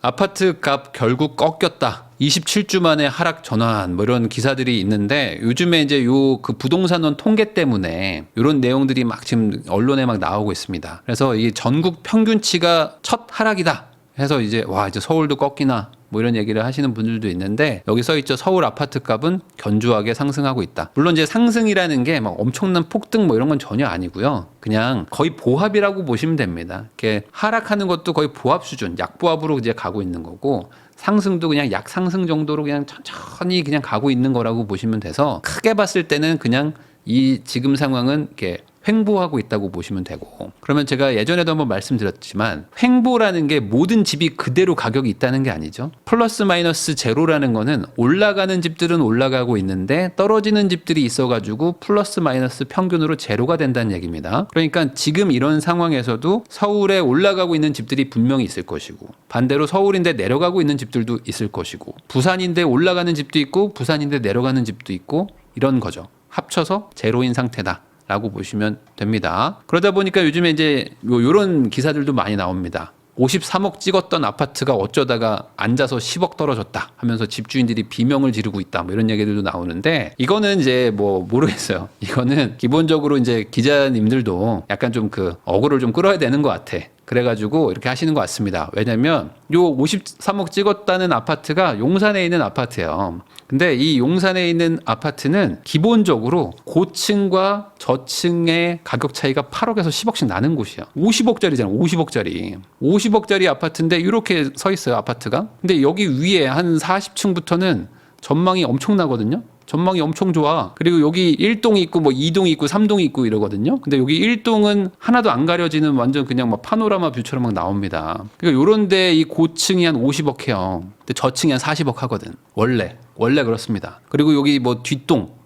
아파트 값 결국 꺾였다. 27주 만에 하락 전환 뭐 이런 기사들이 있는데 요즘에 이제 요 그 부동산원 통계 때문에 이런 내용들이 막 지금 언론에 막 나오고 있습니다. 그래서 이 전국 평균치가 첫 하락이다 해서 이제 와 이제 서울도 꺾이나 뭐 이런 얘기를 하시는 분들도 있는데 여기 써 있죠. 서울 아파트 값은 견조하게 상승하고 있다. 물론 이제 상승이라는 게 막 엄청난 폭등 뭐 이런 건 전혀 아니고요. 그냥 거의 보합이라고 보시면 됩니다. 이렇게 하락하는 것도 거의 보합 수준, 약보합으로 이제 가고 있는 거고 상승도 그냥 약상승 정도로 그냥 천천히 그냥 가고 있는 거라고 보시면 돼서 크게 봤을 때는 그냥 이 지금 상황은 이렇게 횡보하고 있다고 보시면 되고 그러면 제가 예전에도 한번 말씀드렸지만 횡보라는 게 모든 집이 그대로 가격이 있다는 게 아니죠. 플러스 마이너스 제로라는 거는 올라가는 집들은 올라가고 있는데 떨어지는 집들이 있어가지고 플러스 마이너스 평균으로 제로가 된다는 얘기입니다. 그러니까 지금 이런 상황에서도 서울에 올라가고 있는 집들이 분명히 있을 것이고 반대로 서울인데 내려가고 있는 집들도 있을 것이고 부산인데 올라가는 집도 있고 부산인데 내려가는 집도 있고 이런 거죠. 합쳐서 제로인 상태다. 라고 보시면 됩니다. 그러다 보니까 요즘에 이제 요런 기사들도 많이 나옵니다. 53억 찍었던 아파트가 어쩌다가 앉아서 10억 떨어졌다 하면서 집주인들이 비명을 지르고 있다 뭐 이런 얘기들도 나오는데 이거는 이제 뭐 모르겠어요. 이거는 기본적으로 이제 기자님들도 약간 좀 그 어그를 좀 끌어야 되는 것 같아. 그래가지고 이렇게 하시는 것 같습니다. 왜냐면 요 53억 찍었다는 아파트가 용산에 있는 아파트예요. 근데 이 용산에 있는 아파트는 기본적으로 고층과 저층의 가격 차이가 8억에서 10억씩 나는 곳이야. 50억짜리잖아. 50억짜리. 50억짜리 아파트인데 이렇게 서 있어요. 아파트가. 근데 여기 위에 한 40층부터는 전망이 엄청나거든요. 전망이 엄청 좋아. 그리고 여기 1동이 있고 뭐 2동이 있고 3동이 있고 이러거든요. 근데 여기 1동은 하나도 안 가려지는 완전 그냥 막 파노라마 뷰처럼 막 나옵니다. 그러니까 요런데 이 고층이 한 50억 해요. 근데 저층이 한 40억 하거든. 원래 그렇습니다. 그리고 여기 뭐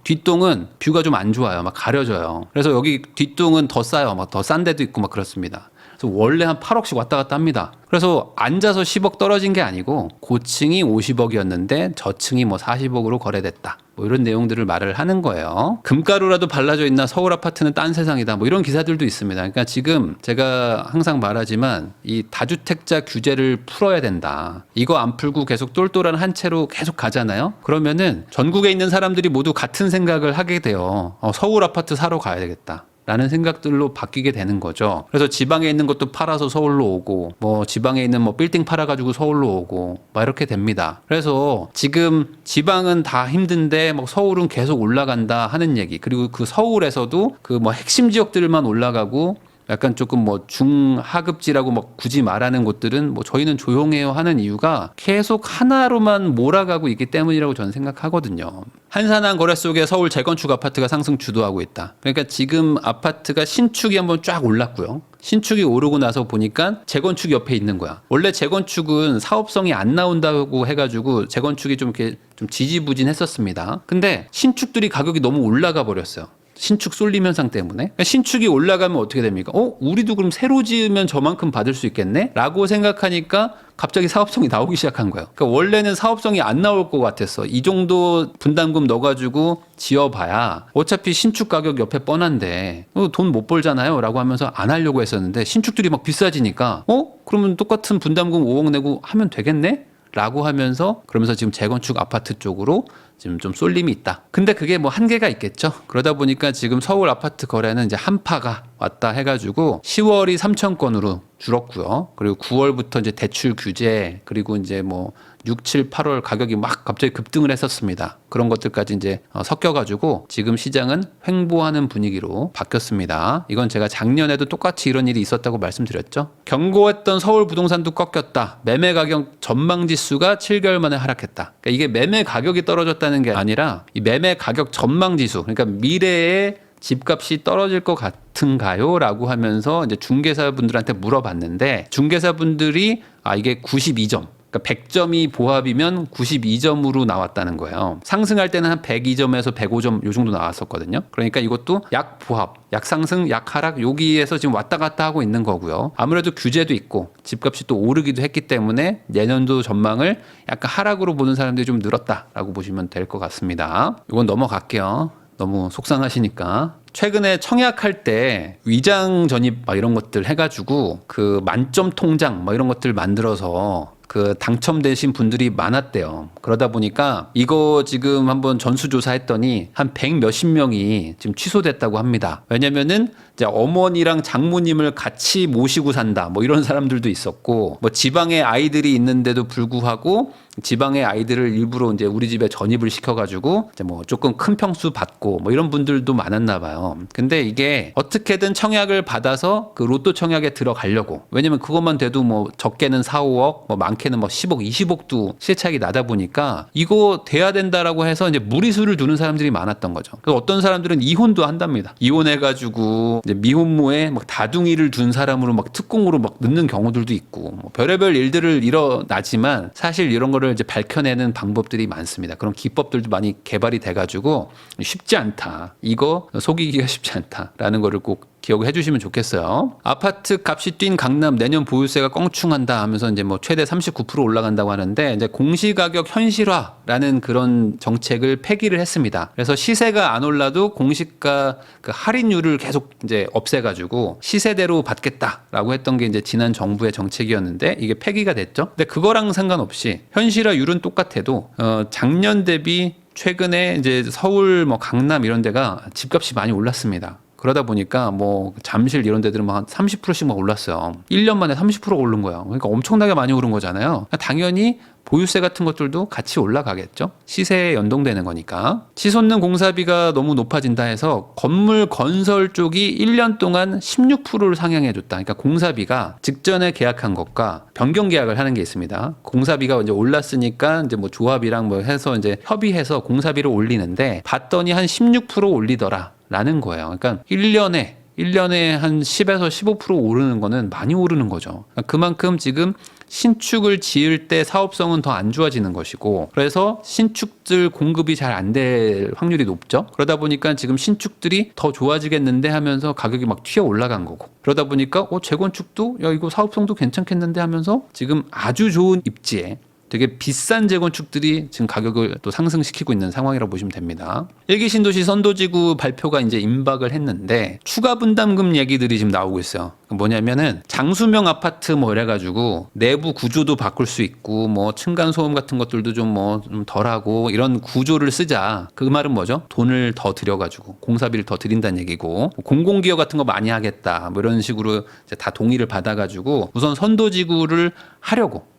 뒷동은 뷰가 좀 안 좋아요. 막 가려져요. 그래서 여기 뒷동은 더 싸요. 막 더 싼 데도 있고 막 그렇습니다. 그래서 원래 한 8억씩 왔다 갔다 합니다. 그래서 앉아서 10억 떨어진 게 아니고 고층이 50억이었는데 저층이 뭐 40억으로 거래됐다. 뭐 이런 내용들을 말을 하는 거예요. 금가루라도 발라져 있나 서울 아파트는 딴 세상이다. 뭐 이런 기사들도 있습니다. 그러니까 지금 제가 항상 말하지만 이 다주택자 규제를 풀어야 된다. 이거 안 풀고 계속 똘똘한 한 채로 계속 가잖아요. 그러면은 전국에 있는 사람들이 모두 같은 생각을 하게 돼요. 서울 아파트 사러 가야 되겠다. 라는 생각들로 바뀌게 되는 거죠. 그래서 지방에 있는 것도 팔아서 서울로 오고 뭐 지방에 있는 뭐 빌딩 팔아가지고 서울로 오고 막 이렇게 됩니다. 그래서 지금 지방은 다 힘든데 뭐 서울은 계속 올라간다 하는 얘기. 그리고 그 서울에서도 그 뭐 핵심 지역들만 올라가고 약간 조금 뭐 중하급지라고 막 굳이 말하는 곳들은 뭐 저희는 조용해요 하는 이유가 계속 하나로만 몰아가고 있기 때문이라고 저는 생각하거든요. 한산한 거래 속에 서울 재건축 아파트가 상승 주도하고 있다. 그러니까 지금 아파트가 신축이 한번 쫙 올랐고요. 신축이 오르고 나서 보니까 재건축이 옆에 있는 거야. 원래 재건축은 사업성이 안 나온다고 해가지고 재건축이 좀 이렇게 좀 지지부진했었습니다. 근데 신축들이 가격이 너무 올라가 버렸어요. 신축 쏠림 현상 때문에. 그러니까 신축이 올라가면 어떻게 됩니까? 우리도 그럼 새로 지으면 저만큼 받을 수 있겠네? 라고 생각하니까 갑자기 사업성이 나오기 시작한 거예요. 그러니까 원래는 사업성이 안 나올 것 같았어. 이 정도 분담금 넣어가지고 지어봐야 어차피 신축 가격 옆에 뻔한데 돈 못 벌잖아요 라고 하면서 안 하려고 했었는데 신축들이 막 비싸지니까 그러면 똑같은 분담금 5억 내고 하면 되겠네? 라고 하면서 그러면서 지금 재건축 아파트 쪽으로 지금 좀 쏠림이 있다. 근데 그게 뭐 한계가 있겠죠. 그러다 보니까 지금 서울 아파트 거래는 이제 한파가 왔다 해가지고 10월이 3천 건으로 줄었고요. 그리고 9월부터 이제 대출 규제 그리고 이제 뭐 6, 7, 8월 가격이 막 갑자기 급등을 했었습니다. 그런 것들까지 이제 섞여가지고 지금 시장은 횡보하는 분위기로 바뀌었습니다. 이건 제가 작년에도 똑같이 이런 일이 있었다고 말씀드렸죠. 경고했던 서울 부동산도 꺾였다. 매매 가격 전망 지수가 7개월 만에 하락했다. 그러니까 이게 매매 가격이 떨어졌다는 게 아니라 이 매매 가격 전망 지수, 그러니까 미래에 집값이 떨어질 것 같은가요? 라고 하면서 이제 중개사분들한테 물어봤는데 중개사분들이 이게 92점. 그러니까 100점이 보합이면 92점으로 나왔다는 거예요. 상승할 때는 한 102점에서 105점 요 정도 나왔었거든요. 그러니까 이것도 약 보합, 약 상승, 약 하락 여기에서 지금 왔다 갔다 하고 있는 거고요. 아무래도 규제도 있고 집값이 또 오르기도 했기 때문에 내년도 전망을 약간 하락으로 보는 사람들이 좀 늘었다라고 보시면 될 것 같습니다. 이건 넘어갈게요. 너무 속상하시니까. 최근에 청약할 때 위장 전입 막 이런 것들 해가지고 그 만점 통장 막 이런 것들 만들어서 그 당첨되신 분들이 많았대요. 그러다 보니까 이거 지금 한번 전수조사했더니 한 100 몇십 명이 지금 취소됐다고 합니다. 왜냐면은 이제 어머니랑 장모님을 같이 모시고 산다 뭐 이런 사람들도 있었고, 뭐 지방에 아이들이 있는데도 불구하고 지방의 아이들을 일부러 이제 우리 집에 전입을 시켜가지고 이제 뭐 조금 큰 평수 받고 뭐 이런 분들도 많았나 봐요. 근데 이게 어떻게든 청약을 받아서 그 로또 청약에 들어가려고, 왜냐면 그것만 돼도 뭐 적게는 4, 5억 뭐 많게는 뭐 10억, 20억도 실차익이 나다 보니까 이거 돼야 된다라고 해서 이제 무리수를 두는 사람들이 많았던 거죠. 그래서 어떤 사람들은 이혼도 한답니다. 이혼해가지고 이제 미혼모에 막 다둥이를 둔 사람으로 막 특공으로 막 넣는 경우들도 있고, 뭐 별의별 일들을 일어나지만 사실 이런 거를 이제 밝혀내는 방법들이 많습니다. 그런 기법들도 많이 개발이 돼가지고 쉽지 않다. 이거 속이기가 쉽지 않다라는 거를 꼭 기억해 주시면 좋겠어요. 아파트 값이 뛴 강남 내년 보유세가 껑충한다 하면서 이제 뭐 최대 39% 올라간다고 하는데, 이제 공시가격 현실화라는 그런 정책을 폐기를 했습니다. 그래서 시세가 안 올라도 공시가 그 할인율을 계속 이제 없애가지고 시세대로 받겠다라고 했던 게 이제 지난 정부의 정책이었는데 이게 폐기가 됐죠. 근데 그거랑 상관없이 현실화율은 똑같아도 작년 대비 최근에 이제 서울 뭐 강남 이런 데가 집값이 많이 올랐습니다. 그러다 보니까 뭐 잠실 이런 데들은 막 한 30%씩 막 올랐어요. 1년 만에 30% 오른 거예요. 그러니까 엄청나게 많이 오른 거잖아요. 당연히 보유세 같은 것들도 같이 올라가겠죠. 시세에 연동되는 거니까. 치솟는 공사비가 너무 높아진다 해서 건물 건설 쪽이 1년 동안 16%를 상향해 줬다. 그러니까 공사비가 직전에 계약한 것과 변경 계약을 하는 게 있습니다. 공사비가 이제 올랐으니까 이제 뭐 조합이랑 뭐 해서 이제 협의해서 공사비를 올리는데 봤더니 한 16% 올리더라. 라는 거예요. 그러니까 1년에 한 10에서 15% 오르는 거는 많이 오르는 거죠. 그만큼 지금 신축을 지을 때 사업성은 더 안 좋아지는 것이고, 그래서 신축들 공급이 잘 안 될 확률이 높죠. 그러다 보니까 지금 신축들이 더 좋아지겠는데 하면서 가격이 막 튀어 올라간 거고, 그러다 보니까 재건축도 야 이거 사업성도 괜찮겠는데 하면서 지금 아주 좋은 입지에 되게 비싼 재건축들이 지금 가격을 또 상승시키고 있는 상황이라고 보시면 됩니다. 1기 신도시 선도지구 발표가 이제 임박을 했는데 추가 분담금 얘기들이 지금 나오고 있어요. 뭐냐면은 장수명 아파트 뭐 이래가지고 내부 구조도 바꿀 수 있고 뭐 층간 소음 같은 것들도 좀 좀 덜하고 이런 구조를 쓰자. 그 말은 뭐죠? 돈을 더 들여가지고 공사비를 더 드린다는 얘기고, 공공기여 같은 거 많이 하겠다 뭐 이런 식으로 이제 다 동의를 받아가지고 우선 선도지구를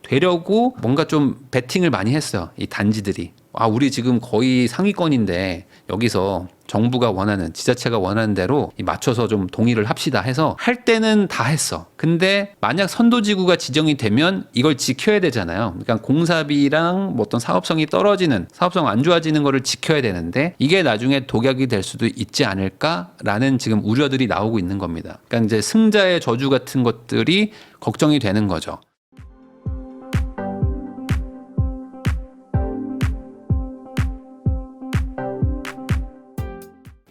되려고 뭔가 좀 베팅을 많이 했어요. 이 단지들이. 우리 지금 거의 상위권인데 여기서 정부가 원하는, 지자체가 원하는 대로 맞춰서 좀 동의를 합시다 해서 할 때는 다 했어. 근데 만약 선도지구가 지정이 되면 이걸 지켜야 되잖아요. 그러니까 공사비랑 뭐 어떤 사업성이 떨어지는, 사업성 안 좋아지는 거를 지켜야 되는데 이게 나중에 독약이 될 수도 있지 않을까라는 지금 우려들이 나오고 있는 겁니다. 그러니까 이제 승자의 저주 같은 것들이 걱정이 되는 거죠.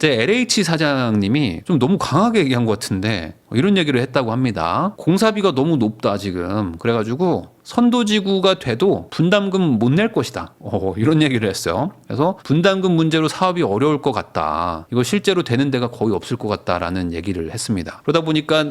LH 사장님이 좀 너무 강하게 얘기한 것 같은데 이런 얘기를 했다고 합니다. 공사비가 너무 높다 지금. 그래가지고 선도지구가 돼도 분담금 못 낼 것이다. 이런 얘기를 했어요. 그래서 분담금 문제로 사업이 어려울 것 같다. 이거 실제로 되는 데가 거의 없을 것 같다라는 얘기를 했습니다. 그러다 보니까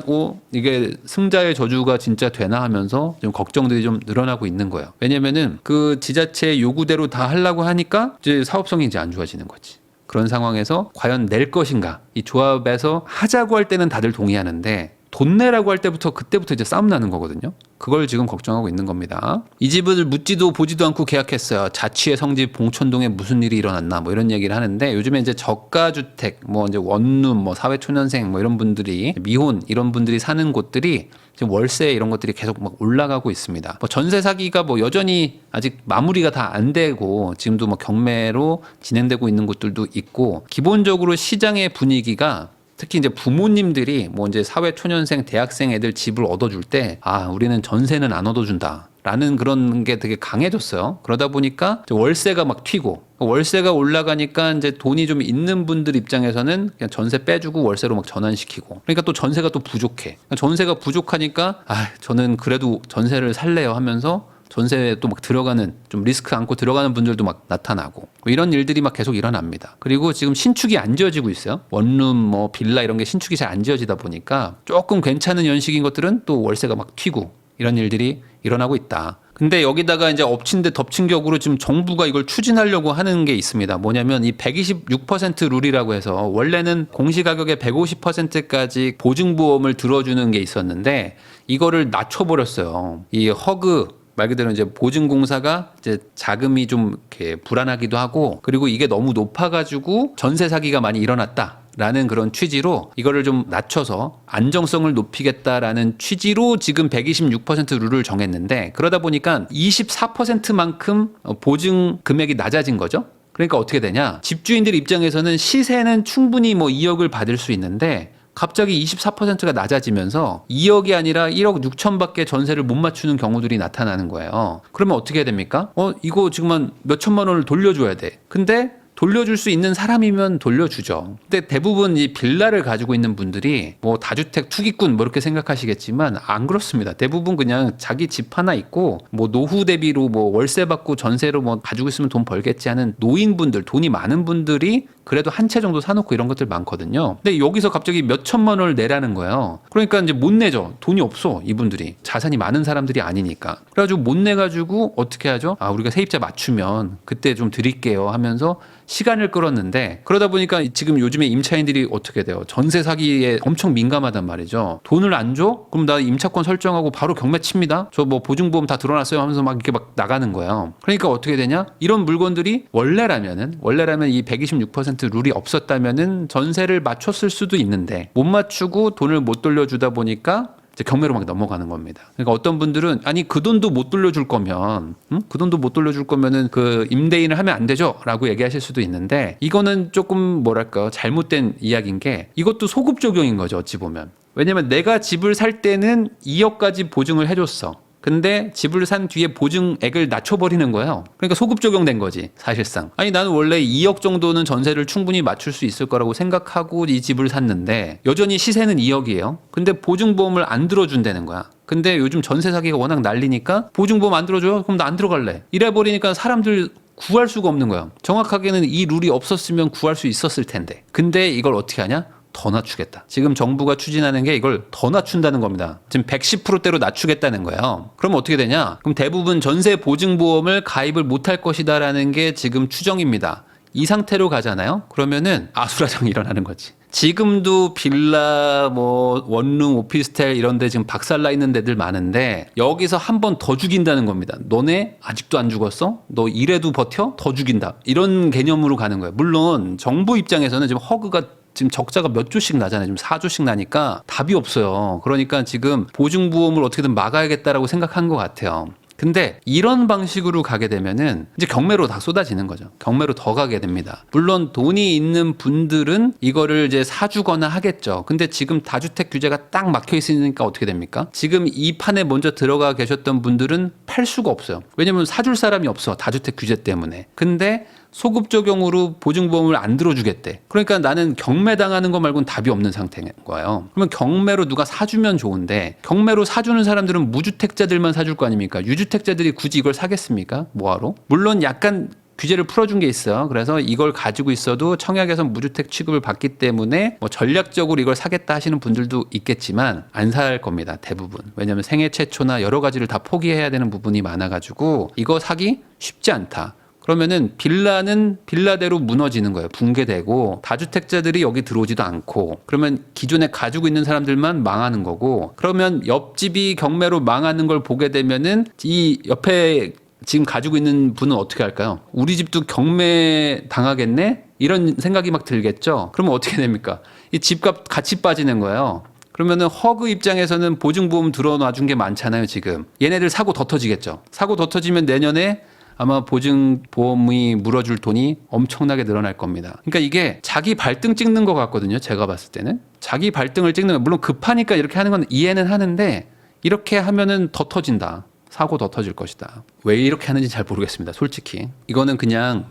이게 승자의 저주가 진짜 되나 하면서 좀 걱정들이 좀 늘어나고 있는 거예요. 왜냐면은 그 지자체 요구대로 다 하려고 하니까 이제 사업성이 이제 안 좋아지는 거지. 그런 상황에서 과연 낼 것인가? 이 조합에서 하자고 할 때는 다들 동의하는데 돈 내라고 할 때부터 그때부터 이제 싸움 나는 거거든요. 그걸 지금 걱정하고 있는 겁니다. 이 집을 묻지도 보지도 않고 계약했어요. 자취의 성지 봉천동에 무슨 일이 일어났나 뭐 이런 얘기를 하는데, 요즘에 이제 저가 주택, 뭐 이제 원룸, 뭐 사회초년생 뭐 이런 분들이, 미혼 이런 분들이 사는 곳들이 지금 월세 이런 것들이 계속 막 올라가고 있습니다. 뭐 전세 사기가 뭐 여전히 아직 마무리가 다 안 되고 지금도 뭐 경매로 진행되고 있는 곳들도 있고, 기본적으로 시장의 분위기가 특히 이제 부모님들이 뭐 이제 사회 초년생, 대학생 애들 집을 얻어줄 때 우리는 전세는 안 얻어준다. 라는 그런 게 되게 강해졌어요. 그러다 보니까 월세가 막 튀고, 월세가 올라가니까 이제 돈이 좀 있는 분들 입장에서는 그냥 전세 빼주고 월세로 막 전환시키고, 그러니까 또 전세가 또 부족해. 전세가 부족하니까 저는 그래도 전세를 살래요 하면서 전세에 또 막 들어가는, 좀 리스크 안고 들어가는 분들도 막 나타나고, 이런 일들이 막 계속 일어납니다. 그리고 지금 신축이 안 지어지고 있어요. 원룸, 뭐 빌라 이런 게 신축이 잘 안 지어지다 보니까 조금 괜찮은 연식인 것들은 또 월세가 막 튀고 이런 일들이 일어나고 있다. 근데 여기다가 이제 엎친 데 덮친 격으로 지금 정부가 이걸 추진하려고 하는 게 있습니다. 뭐냐면 이 126% 룰이라고 해서 원래는 공시가격의 150%까지 보증보험을 들어주는 게 있었는데 이거를 낮춰버렸어요. 이 허그 말 그대로 이제 보증공사가 이제 자금이 좀 이렇게 불안하기도 하고 그리고 이게 너무 높아가지고 전세 사기가 많이 일어났다. 라는 그런 취지로 이거를 좀 낮춰서 안정성을 높이겠다라는 취지로 지금 126% 룰을 정했는데 그러다 보니까 24%만큼 보증 금액이 낮아진 거죠. 그러니까 어떻게 되냐? 집주인들 입장에서는 시세는 충분히 뭐 2억을 받을 수 있는데 갑자기 24%가 낮아지면서 2억이 아니라 1억 6천밖에 전세를 못 맞추는 경우들이 나타나는 거예요. 그러면 어떻게 해야 됩니까? 이거 지금 한 몇 천만 원을 돌려줘야 돼. 근데 돌려줄 수 있는 사람이면 돌려주죠. 근데 대부분 이 빌라를 가지고 있는 분들이 뭐 다주택 투기꾼 뭐 이렇게 생각하시겠지만 안 그렇습니다. 대부분 그냥 자기 집 하나 있고 뭐 노후 대비로 뭐 월세 받고 전세로 뭐 가지고 있으면 돈 벌겠지 하는 노인분들, 돈이 많은 분들이 그래도 한 채 정도 사놓고 이런 것들 많거든요. 근데 여기서 갑자기 몇 천만 원을 내라는 거예요. 그러니까 이제 못 내죠. 돈이 없어 이분들이. 자산이 많은 사람들이 아니니까. 그래가지고 못 내가지고 어떻게 하죠? 우리가 세입자 맞추면 그때 좀 드릴게요 하면서 시간을 끌었는데 그러다 보니까 지금 요즘에 임차인들이 어떻게 돼요? 전세 사기에 엄청 민감하단 말이죠. 돈을 안 줘? 그럼 나 임차권 설정하고 바로 경매 칩니다. 저 뭐 보증보험 다 들어놨어요 하면서 막 이렇게 막 나가는 거예요. 그러니까 어떻게 되냐? 이런 물건들이 원래라면 이 126% 룰이 없었다면은 전세를 맞췄을 수도 있는데 못 맞추고 돈을 못 돌려주다 보니까 이제 경매로 막 넘어가는 겁니다. 그러니까 어떤 분들은 아니 그 돈도 못 돌려줄 거면 그 돈도 못 돌려줄 거면은 그 임대인을 하면 안 되죠라고 얘기하실 수도 있는데 이거는 조금 뭐랄까 잘못된 이야기인 게 이것도 소급 적용인 거죠 어찌 보면. 왜냐면 내가 집을 살 때는 2억까지 보증을 해줬어. 근데 집을 산 뒤에 보증액을 낮춰버리는 거예요. 그러니까 소급 적용된 거지 사실상. 아니 나는 원래 2억 정도는 전세를 충분히 맞출 수 있을 거라고 생각하고 이 집을 샀는데 여전히 시세는 2억이에요. 근데 보증보험을 안 들어준다는 거야. 근데 요즘 전세 사기가 워낙 난리니까 보증보험 안 들어줘요? 그럼 나 안 들어갈래. 이래버리니까 사람들 구할 수가 없는 거예요. 정확하게는 이 룰이 없었으면 구할 수 있었을 텐데. 근데 이걸 어떻게 하냐? 더 낮추겠다. 지금 정부가 추진하는 게 이걸 더 낮춘다는 겁니다. 지금 110%대로 낮추겠다는 거예요. 그럼 어떻게 되냐? 그럼 대부분 전세 보증보험을 가입을 못할 것이다라는 게 지금 추정입니다. 이 상태로 가잖아요. 그러면은 아수라장이 일어나는 거지. 지금도 빌라 뭐 원룸 오피스텔 이런 데 지금 박살나 있는 데들 많은데 여기서 한 번 더 죽인다는 겁니다. 너네 아직도 안 죽었어? 너 이래도 버텨? 더 죽인다. 이런 개념으로 가는 거예요. 물론 정부 입장에서는 지금 허그가 지금 적자가 몇 조씩 나잖아요. 지금 4조씩 나니까 답이 없어요. 그러니까 지금 보증보험을 어떻게든 막아야겠다라고 생각한 것 같아요. 근데 이런 방식으로 가게 되면은 이제 경매로 다 쏟아지는 거죠. 경매로 더 가게 됩니다. 물론 돈이 있는 분들은 이거를 이제 사주거나 하겠죠. 근데 지금 다주택 규제가 딱 막혀 있으니까 어떻게 됩니까? 지금 이 판에 먼저 들어가 계셨던 분들은 팔 수가 없어요. 왜냐면 사줄 사람이 없어. 다주택 규제 때문에. 근데 소급 적용으로 보증보험을 안 들어주겠대. 그러니까 나는 경매 당하는 거 말고는 답이 없는 상태인 거예요. 그러면 경매로 누가 사주면 좋은데 경매로 사주는 사람들은 무주택자들만 사줄 거 아닙니까? 유주택자들이 굳이 이걸 사겠습니까? 뭐하러? 물론 약간 규제를 풀어준 게 있어요. 그래서 이걸 가지고 있어도 청약에서 무주택 취급을 받기 때문에 뭐 전략적으로 이걸 사겠다 하시는 분들도 있겠지만 안 살 겁니다. 대부분. 왜냐하면 생애 최초나 여러 가지를 다 포기해야 되는 부분이 많아가지고 이거 사기 쉽지 않다. 그러면은 빌라는 빌라대로 무너지는 거예요. 붕괴되고 다주택자들이 여기 들어오지도 않고 그러면 기존에 가지고 있는 사람들만 망하는 거고 그러면 옆집이 경매로 망하는 걸 보게 되면은 이 옆에 지금 가지고 있는 분은 어떻게 할까요? 우리 집도 경매 당하겠네? 이런 생각이 막 들겠죠? 그러면 어떻게 됩니까? 이 집값 같이 빠지는 거예요. 그러면은 허그 입장에서는 보증보험 들어놔준 게 많잖아요, 지금. 얘네들 사고 더 터지겠죠? 사고 더 터지면 내년에 아마 보증보험이 물어줄 돈이 엄청나게 늘어날 겁니다. 그러니까 이게 자기 발등 찍는 것 같거든요. 제가 봤을 때는. 자기 발등을 찍는 거 물론 급하니까 이렇게 하는 건 이해는 하는데 이렇게 하면은 더 터진다. 사고 더 터질 것이다. 왜 이렇게 하는지 잘 모르겠습니다. 솔직히. 이거는 그냥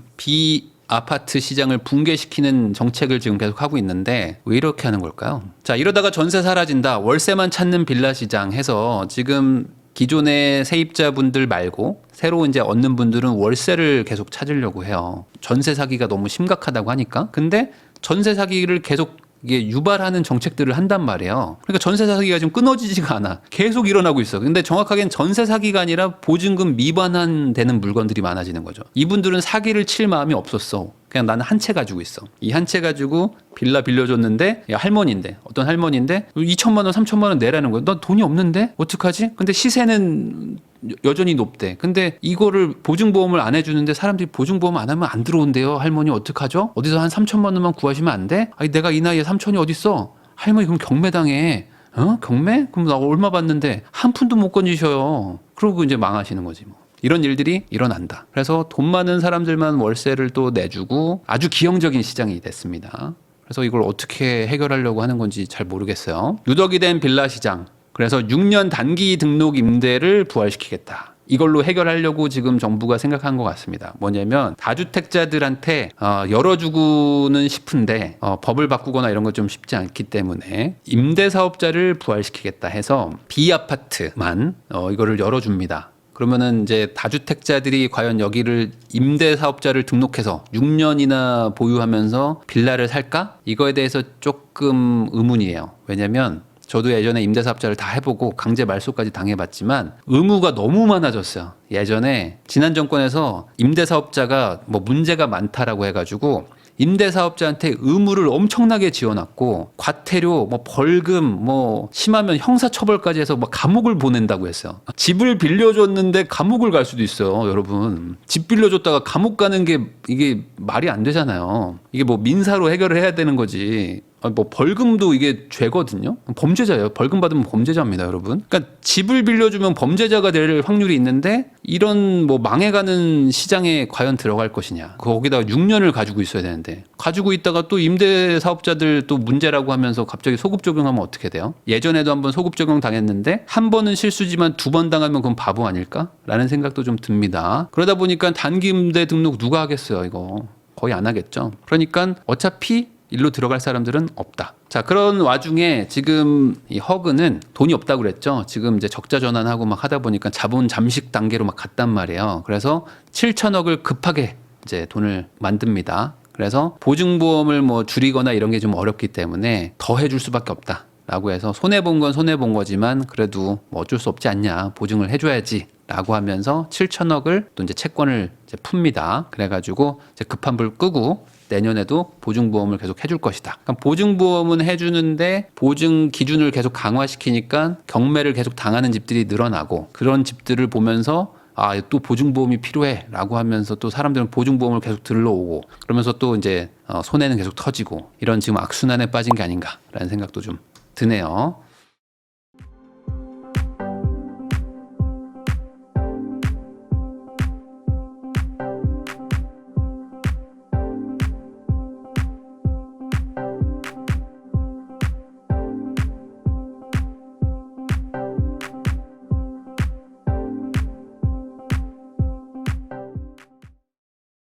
아파트 시장을 붕괴시키는 정책을 지금 계속 하고 있는데 왜 이렇게 하는 걸까요? 자, 이러다가 전세 사라진다. 월세만 찾는 빌라 시장 해서 지금 기존의 세입자분들 말고 새로 이제 얻는 분들은 월세를 계속 찾으려고 해요. 전세 사기가 너무 심각하다고 하니까. 근데 전세 사기를 계속 이게 유발하는 정책들을 한단 말이에요. 그러니까 전세 사기가 지금 끊어지지가 않아. 계속 일어나고 있어. 근데 정확하게는 전세 사기가 아니라 보증금 미반환 되는 물건들이 많아지는 거죠. 이분들은 사기를 칠 마음이 없었어. 그냥 나는 한 채 가지고 있어. 이 한 채 가지고 빌라 빌려줬는데 할머니인데 어떤 할머니인데 2천만 원 3천만 원 내라는 거야. 너 돈이 없는데 어떡하지? 근데 시세는 여전히 높대. 근데 이거를 보증보험을 안 해주는데 사람들이 보증보험 안 하면 안 들어온대요. 할머니 어떡하죠? 어디서 한 3천만 원만 구하시면 안 돼? 아니 내가 이 나이에 3천이 어딨어? 할머니 그럼 경매당해. 경매? 그럼 나 얼마 받는데 한 푼도 못 건지셔요. 그러고 이제 망하시는 거지 뭐. 이런 일들이 일어난다. 그래서 돈 많은 사람들만 월세를 또 내주고 아주 기형적인 시장이 됐습니다. 그래서 이걸 어떻게 해결하려고 하는 건지 잘 모르겠어요. 누더기 된 빌라 시장. 그래서 6년 단기 등록 임대를 부활시키겠다. 이걸로 해결하려고 지금 정부가 생각한 것 같습니다. 뭐냐면 다주택자들한테 열어주고는 싶은데 법을 바꾸거나 이런 거 좀 쉽지 않기 때문에 임대사업자를 부활시키겠다 해서 B아파트만 이거를 열어줍니다. 그러면은 이제 다주택자들이 과연 여기를 임대사업자를 등록해서 6년이나 보유하면서 빌라를 살까? 이거에 대해서 조금 의문이에요. 왜냐면 저도 예전에 임대사업자를 다 해보고 강제 말소까지 당해봤지만 의무가 너무 많아졌어요. 예전에 지난 정권에서 임대사업자가 뭐 문제가 많다라고 해가지고 임대사업자한테 의무를 엄청나게 지어놨고 과태료, 뭐 벌금, 뭐 심하면 형사처벌까지 해서 막 감옥을 보낸다고 했어요. 집을 빌려줬는데 감옥을 갈 수도 있어요, 여러분. 집 빌려줬다가 감옥 가는 게 이게 말이 안 되잖아요. 이게 뭐 민사로 해결을 해야 되는 거지. 뭐 벌금도 이게 죄거든요. 범죄자예요. 벌금 받으면 범죄자입니다, 여러분. 그러니까 집을 빌려주면 범죄자가 될 확률이 있는데 이런 뭐 망해가는 시장에 과연 들어갈 것이냐. 거기다가 6년을 가지고 있어야 되는데 가지고 있다가 또 임대 사업자들 또 문제라고 하면서 갑자기 소급 적용하면 어떻게 돼요? 예전에도 한번 소급 적용 당했는데 한 번은 실수지만 두 번 당하면 그건 바보 아닐까? 라는 생각도 좀 듭니다. 그러다 보니까 단기 임대 등록 누가 하겠어요, 이거. 거의 안 하겠죠. 그러니까 어차피 일로 들어갈 사람들은 없다. 자, 그런 와중에 지금 이 허그는 돈이 없다고 그랬죠. 지금 이제 적자 전환하고 막 하다 보니까 자본 잠식 단계로 막 갔단 말이에요. 그래서 7천억을 급하게 이제 돈을 만듭니다. 그래서 보증보험을 뭐 줄이거나 이런 게 좀 어렵기 때문에 더 해줄 수밖에 없다. 라고 해서 손해본 건 손해본 거지만 그래도 뭐 어쩔 수 없지 않냐. 보증을 해줘야지. 라고 하면서 7천억을 또 이제 채권을 이제 풉니다. 그래가지고 이제 급한 불 끄고 내년에도 보증보험을 계속 해줄 것이다. 그러니까 보증보험은 해주는데 보증 기준을 계속 강화시키니까 경매를 계속 당하는 집들이 늘어나고 그런 집들을 보면서 또 보증보험이 필요해 라고 하면서 또 사람들은 보증보험을 계속 들러오고 그러면서 또 이제 손해는 계속 터지고 이런 지금 악순환에 빠진 게 아닌가라는 생각도 좀 드네요.